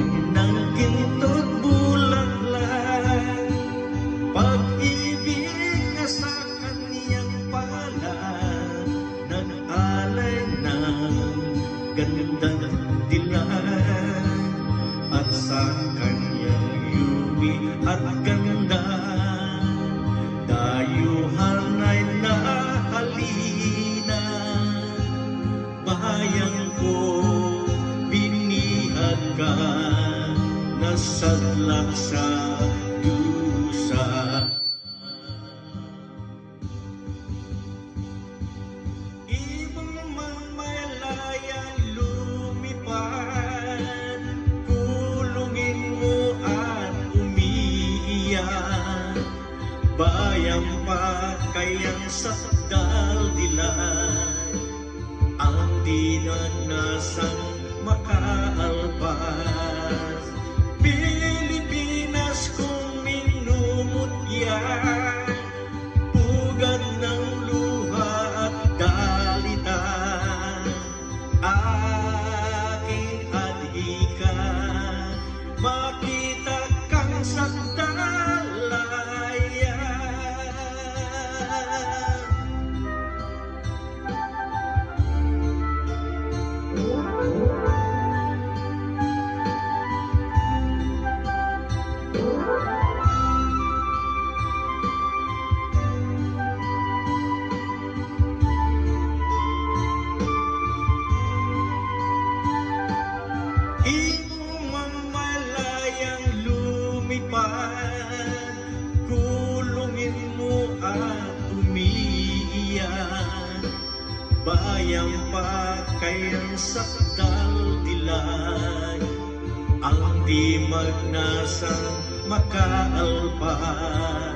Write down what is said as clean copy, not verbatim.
ng ginto't bulaklak, pag-ibig na sa kaniyang palad, nag-alay ng gandang dilag, at sa kaniyang yuwi at ganda, dayuhan ay nahalina. Bayang ko, binihag ka, nasadlak sa dusa. Ibang mamalayang lumipad, kulungin mo at umiiyak. Bayang pa kayang sakdal dilag, ang di nagnasang makaalpas. Pilipinas kong minumutya, pugad ng luha at dalita, aking adhika, makita kang sakdalaya. Ibang mamalayang lumipad, kulungin mo at umiiyak. Bayang pa kayang sakdal dilag, ang di magnasang makaalpas.